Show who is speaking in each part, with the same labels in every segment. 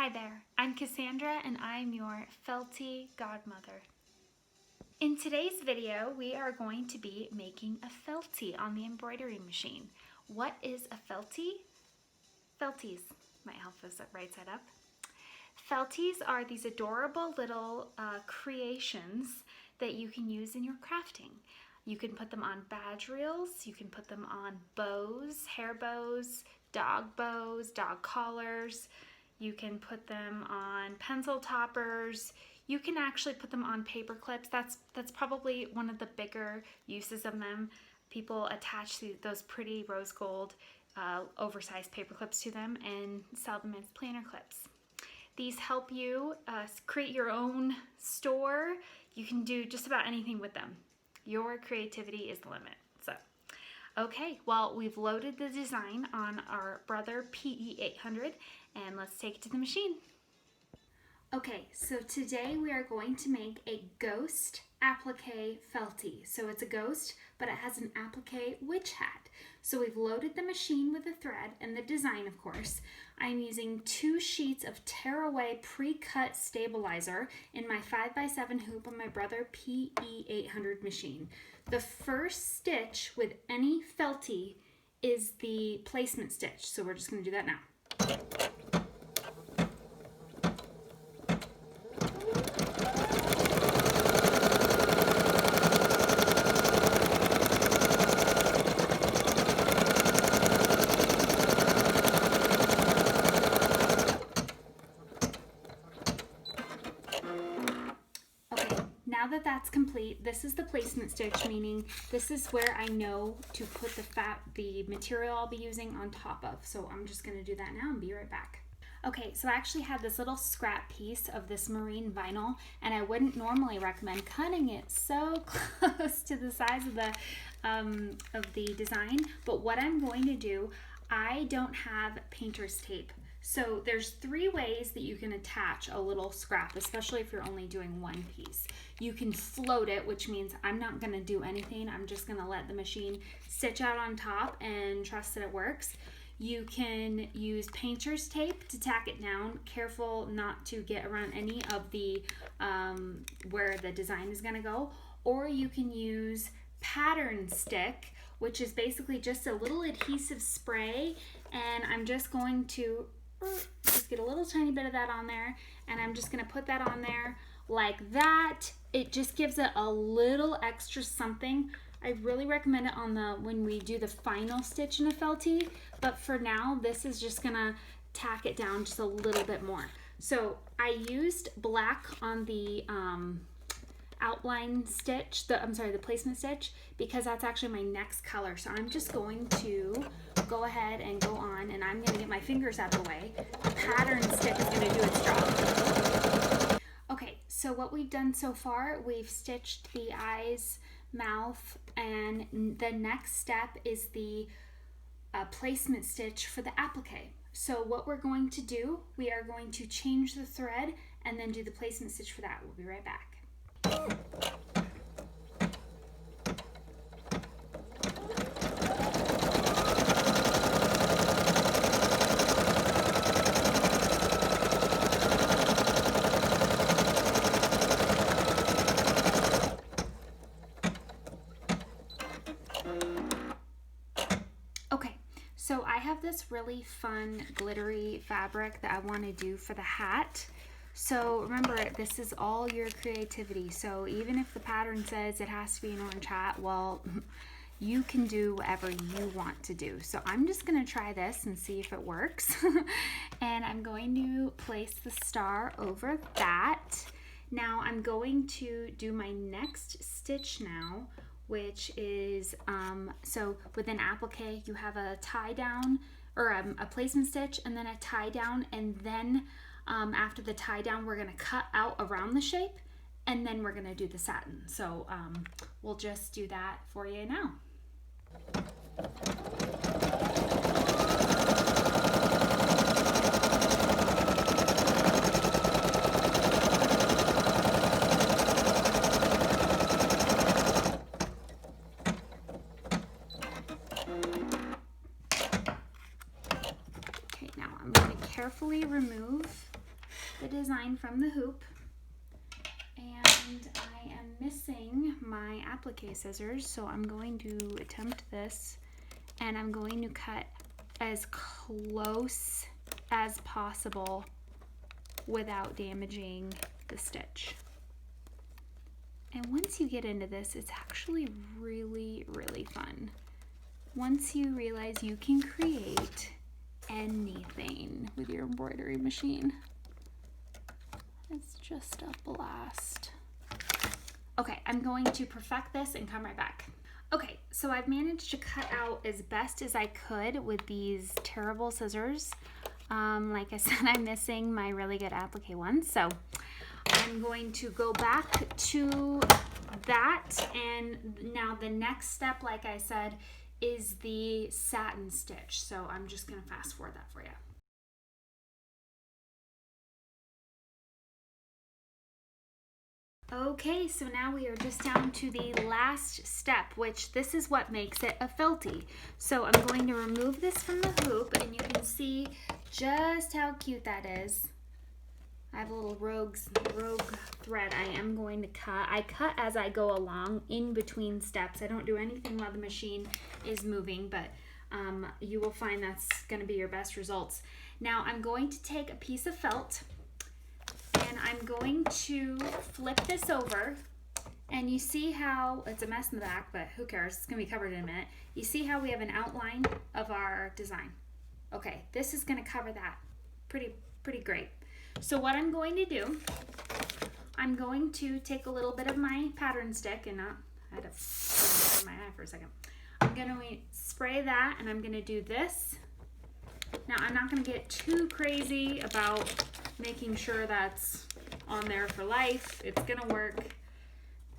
Speaker 1: Hi there, I'm Cassandra and I'm your Feltie godmother. In today's video, we are going to be making a Feltie on the embroidery machine. What is a Feltie? Felties, my elf is right side up. Felties are these adorable little creations that you can use in your crafting. You can put them on badge reels, you can put them on bows, hair bows, dog collars. You can put them on pencil toppers. You can actually put them on paper clips. That's probably one of the bigger uses of them. People attach those pretty rose gold oversized paper clips to them and sell them as planner clips. These help you create your own store. You can do just about anything with them. Your creativity is the limit. So, okay, well, we've loaded the design on our Brother PE800 and let's take it to the machine. Okay, so today we are going to make a ghost applique Feltie. So it's a ghost, but it has an applique witch hat. So we've loaded the machine with the thread and the design, of course. I'm using 2 sheets of tearaway pre-cut stabilizer in my 5x7 hoop on my Brother PE800 machine. The first stitch with any Feltie is the placement stitch. So we're just going to do that now. Now that that's complete, this is the placement stitch, meaning this is where I know to put the material I'll be using on top of. So I'm just going to do that now and be right back. Okay, so I actually had this little scrap piece of this marine vinyl, and I wouldn't normally recommend cutting it so close to the size of the design, but what I'm going to do, I don't have painter's tape. So there's 3 ways that you can attach a little scrap, especially if you're only doing one piece. You can float it, which means I'm not going to do anything. I'm just going to let the machine stitch out on top and trust that it works. You can use painter's tape to tack it down. Careful not to get around any of the where the design is going to go. Or you can use pattern stick, which is basically just a little adhesive spray, and I'm just going to just get a little tiny bit of that on there, and I'm just going to put that on there like that. It just gives it a little extra something. I really recommend it on when we do the final stitch in a Feltie, but for now this is just going to tack it down just a little bit more. So I used black on the outline stitch, the placement stitch, because that's actually my next color. So I'm just going to go ahead and go on, and I'm going to get my fingers out of the way. The pattern stick is going to do its job. Okay, so what we've done so far, we've stitched the eyes, mouth, and the next step is the placement stitch for the applique. So what we're going to do, we are going to change the thread and then do the placement stitch for that. We'll be right back. Okay, so I have this really fun glittery fabric that I want to do for the hat. So remember, this is all your creativity. So even if the pattern says it has to be an orange hat, well, you can do whatever you want to do. So I'm just going to try this and see if it works. And I'm going to place the star over that. Now I'm going to do my next stitch now, which is, so with an applique, you have a tie down, or a placement stitch, and then a tie down, and then after the tie down, we're going to cut out around the shape, and then we're going to do the satin. So we'll just do that for you now. Okay, now I'm going to carefully remove design from the hoop. And I am missing my applique scissors, so I'm going to attempt this, and I'm going to cut as close as possible without damaging the stitch. And once you get into this, it's actually really, really fun. Once you realize you can create anything with your embroidery machine. It's just a blast. Okay, I'm going to perfect this and come right back. Okay, so I've managed to cut out as best as I could with these terrible scissors. Like I said, I'm missing my really good applique ones, so I'm going to go back to that, and now the next step, like I said, is the satin stitch. So I'm just gonna fast forward that for you. Okay, so now we are just down to the last step, which this is what makes it a feltie. So I'm going to remove this from the hoop, and you can see just how cute that is. I have a little rogue thread I am going to cut. I cut as I go along in between steps. I don't do anything while the machine is moving, but you will find that's going to be your best results. Now I'm going to take a piece of felt, and I'm going to flip this over, and you see how it's a mess in the back, but who cares? It's going to be covered in a minute. You see how we have an outline of our design. Okay, this is going to cover that pretty great. So what I'm going to do, I'm going to take a little bit of my pattern stick, and I had to put my eye for a second. I'm going to spray that, and I'm going to do this. Now I'm not going to get too crazy about making sure that's on there for life. It's going to work.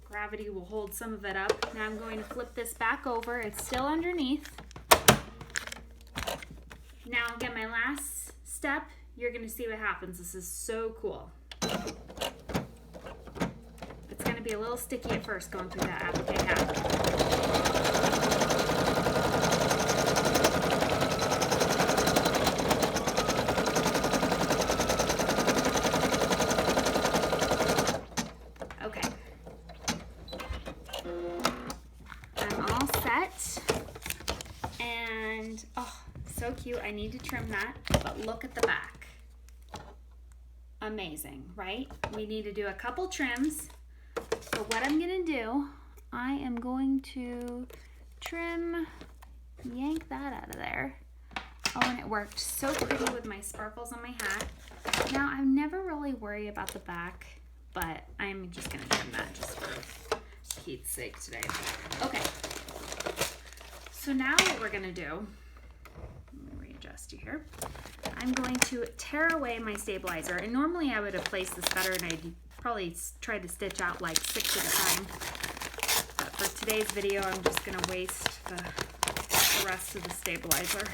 Speaker 1: Gravity will hold some of it up. Now I'm going to flip this back over. It's still underneath. Now again, my last step, you're going to see what happens. This is so cool. It's going to be a little sticky at first going through that applique hat. Okay. I'm all set. And, oh, so cute. I need to trim that, but look at the back. Amazing, right? We need to do a couple trims. So what I'm gonna do, I am going to trim, yank that out of there. Oh, and it worked so pretty with my sparkles on my hat. Now, I never really worry about the back, but I'm just gonna trim that just for Keith's sake today. Okay, so now what we're gonna do, let me readjust you here. I'm going to tear away my stabilizer, and normally I would have placed this better and I'd probably try to stitch out like 6 at a time. But for today's video, I'm just going to waste the rest of the stabilizer.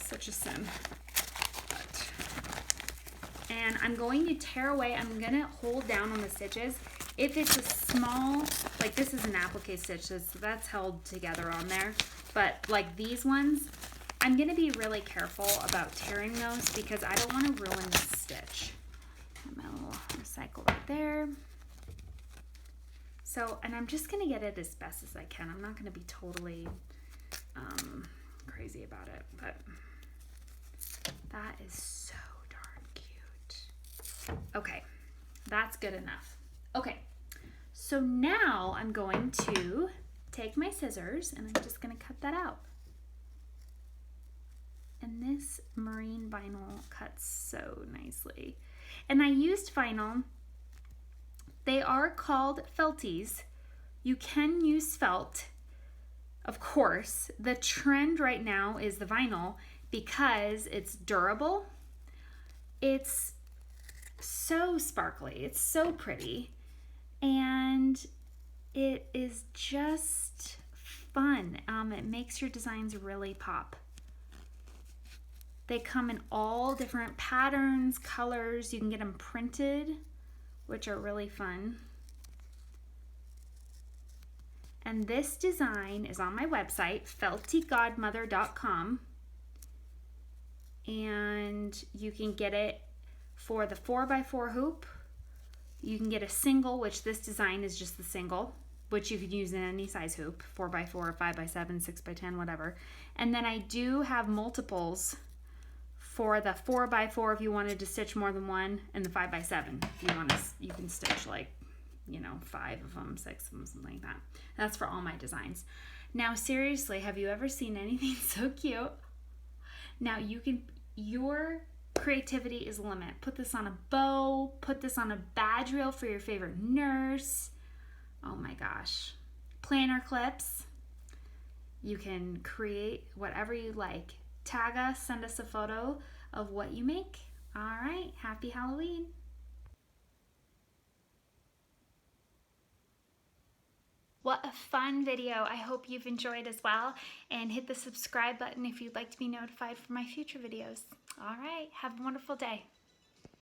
Speaker 1: Such a sin. And I'm going to tear away. I'm going to hold down on the stitches. If it's a small, like this is an applique stitch, so that's held together on there. But like these ones, I'm going to be really careful about tearing those because I don't want to ruin the stitch. My little recycle right there. So, and I'm just going to get it as best as I can. I'm not going to be totally crazy about it, but that is so darn cute. Okay, that's good enough. Okay, so now I'm going to take my scissors and I'm just going to cut that out. And this marine vinyl cuts so nicely. And I used vinyl. They are called Felties. You can use felt, of course. The trend right now is the vinyl because it's durable. It's so sparkly. It's so pretty. And it is just fun. It makes your designs really pop. They come in all different patterns, colors. You can get them printed, which are really fun. And this design is on my website, feltiegodmother.com. And you can get it For the 4x4 hoop, you can get a single, which this design is just the single, which you could use in any size hoop, 4x4, 5x7, 6x10, whatever. And then I do have multiples for the 4x4 if you wanted to stitch more than one, and the 5x7 if you want to, you can stitch like, you know, 5 of them, 6 of them, something like that. That's for all my designs. Now seriously, have you ever seen anything so cute? Now your creativity is the limit. Put this on a bow, put this on a badge reel for your favorite nurse. Oh my gosh. Planner clips. You can create whatever you like. Tag us, send us a photo of what you make. All right, happy Halloween. What a fun video. I hope you've enjoyed as well. And hit the subscribe button if you'd like to be notified for my future videos. All right, have a wonderful day.